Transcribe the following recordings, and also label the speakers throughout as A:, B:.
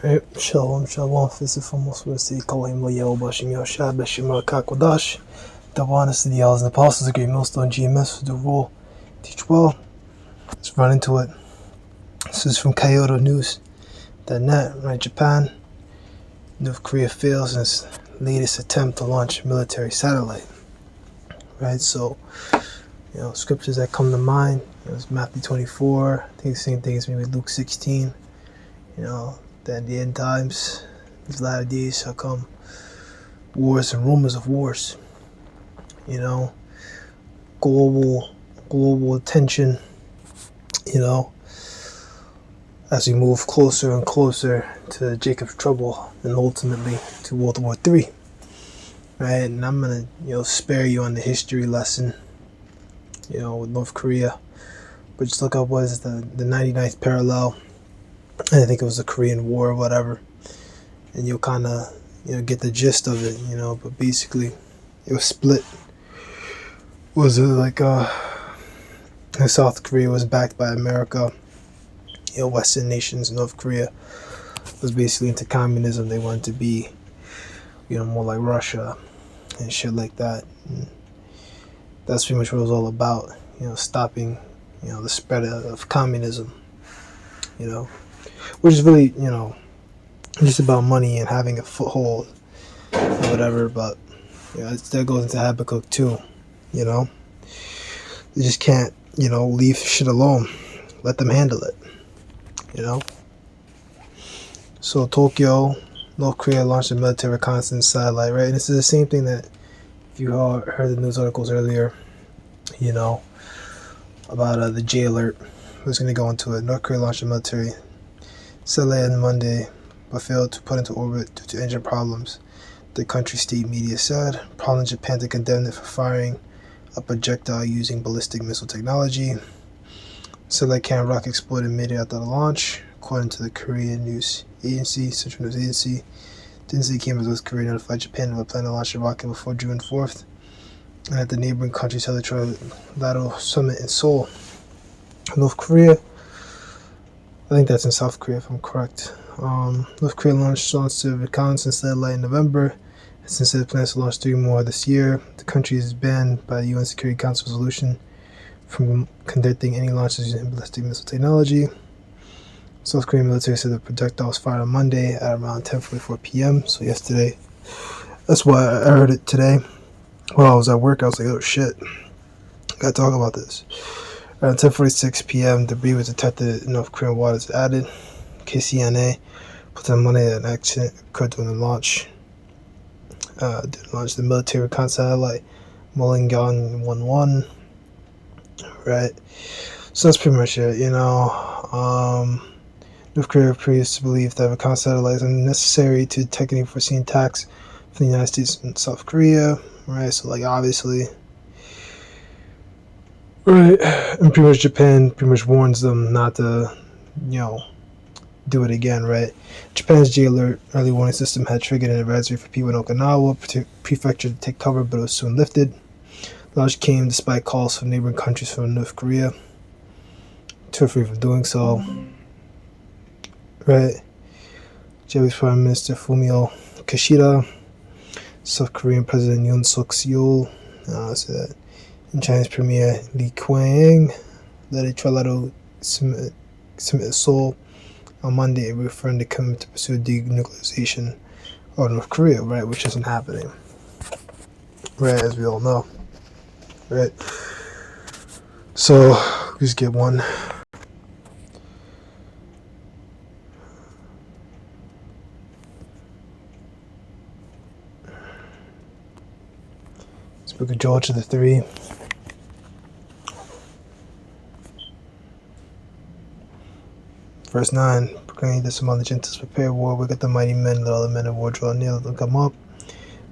A: Right. Shalom, shalom. First and foremost, we'll say Kalim Layo Bashim Yoshai Bashim Kakodash. Double honors to the elders and apostles, the great millstone GMS for the rule. Teach well. Let's run into it. This is from Kyoto News.net, right? Japan. North Korea fails in its latest attempt to launch military satellite. Right, so scriptures that come to mind, it's Matthew 24. I think the same thing as maybe Luke 16. That in the end times, these latter days shall come wars and rumors of wars. Global attention. As we move closer and closer to Jacob's trouble and ultimately to World War III. Right, and I'm gonna spare you on the history lesson. With North Korea, but just look up what is the 99th parallel. I think it was the Korean War or whatever, and you'll kind of get the gist of it. But basically, it was split. Was it like South Korea was backed by America? Western nations. North Korea was basically into communism. They wanted to be, more like Russia and shit like that. And that's pretty much what it was all about. Stopping, the spread of communism. Which is really, just about money and having a foothold or whatever. But that goes into Habakkuk too. You just can't, leave shit alone. Let them handle it. So Tokyo, North Korea launched a military reconnaissance satellite, right? And this is the same thing that if you heard the news articles earlier, about the J alert. I was going to go into it. North Korea launched a military satellite on Monday, but failed to put into orbit due to engine problems. The country's state media said, prompting Japan to condemn it for firing a projectile using ballistic missile technology. Satellite cannon rocket exploded mid-air after the launch, according to the Korean news agency, Central News Agency. The incident came as North Korea notified Japan of a plan to launch the rocket before June 4th, and at the neighboring countries held a trilateral summit in Seoul. North Korea, I think that's in South Korea if I'm correct. North Korea launched a reconnaissance satellite in November, and since it plans to launch 3 more this year. The country is banned by the UN Security Council resolution from conducting any launches using ballistic missile technology. South Korean military said the projectile was fired on Monday at around 10:44 p.m., so yesterday. That's why I heard it today. While I was at work, I was like, oh shit, gotta talk about this. Around 10:46 p.m., debris was detected in North Korean waters. Added KCNA put on Monday that an accident occurred during the launch. The military reconnaissance satellite Mullingan-11. Right, so that's pretty much it. North Korea appears to believe that reconnaissance satellites are necessary to detect any foreseen attacks from the United States and South Korea. Right, so obviously. Right, and pretty much Japan pretty much warns them not to, do it again, right? Japan's J alert early warning system had triggered an advisory for people in Okinawa prefecture to take cover, but it was soon lifted. The launch came despite calls from neighboring countries from North Korea to refrain from doing so. Right, Japanese Prime Minister Fumio Kishida, South Korean President Yoon Suk-yeol, said and Chinese Premier Li Qiang led a trilateral summit in Seoul on Monday, referring to commitment to pursue denuclearization of North Korea, right, which isn't happening, right, as we all know, right. So we just get one. Book of Joel chapter 3. Verse 9. Proclaim this among the Gentiles, prepare war, wake up the mighty men, let all the men of war draw near, let them come up.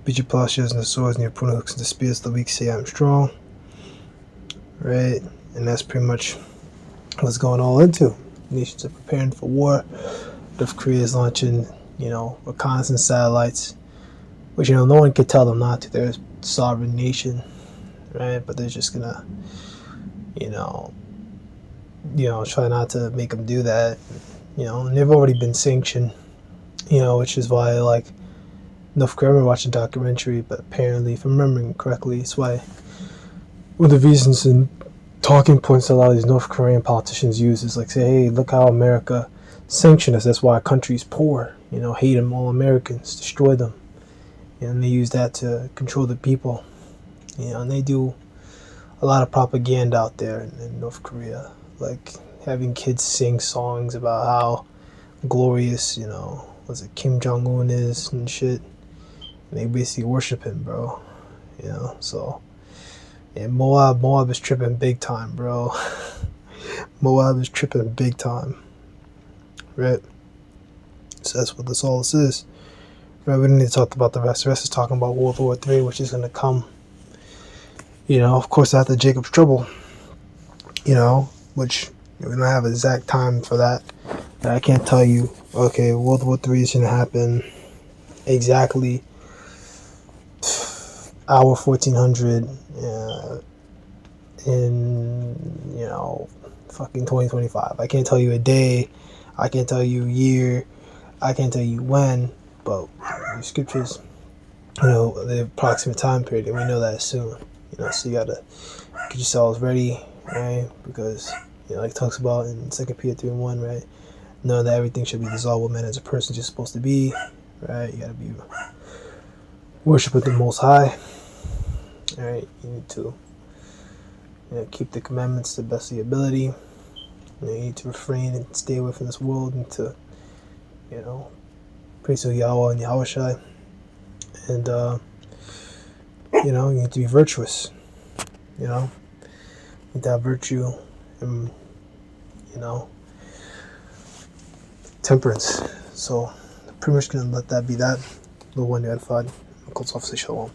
A: Beat your plowshares and the swords and your pruning hooks and the spears, the weak say I'm strong. Right? And that's pretty much what's going all into. Nations are preparing for war. North Korea is launching, reconnaissance satellites, which, no one could tell them not to. They're a sovereign nation, right? But they're just gonna, try not to make them do that. And they've already been sanctioned which is why like North Korea. I remember watching a documentary, but apparently, if I'm remembering correctly, it's why one of the reasons and talking points a lot of these North Korean politicians use is like say, hey, look how America sanctioned us. That's why our country's poor. Hate them, all Americans, destroy them. And they use that to control the people. And they do a lot of propaganda out there in North Korea, like having kids sing songs about how glorious, was it Kim Jong Un is and shit. And they basically worship him, bro. So yeah, Moab is tripping big time, bro. Moab is tripping big time, right? So that's what this is. Right, we didn't need to talk about the rest. The rest is talking about World War III, which is going to come, of course, after Jacob's Trouble, which we don't have an exact time for that. But I can't tell you, okay, World War III is going to happen exactly hour 1400 in, fucking 2025. I can't tell you a day. I can't tell you a year. I can't tell you when, but the scriptures, the approximate time period, and we know that soon. So you gotta get yourselves ready, right? Because like it talks about in 2 Peter 3:1, right? Know that everything should be dissolved what man as a person is supposed to be, right? You gotta be worshiping the Most High, right? You need to keep the commandments to the best of your ability. You need to refrain and stay away from this world and to, praise to Yahweh and Yahushai. And, you need to be virtuous. You need to have virtue and, temperance. So, pretty much going to let that be that. Little one, you had fun. Shalom.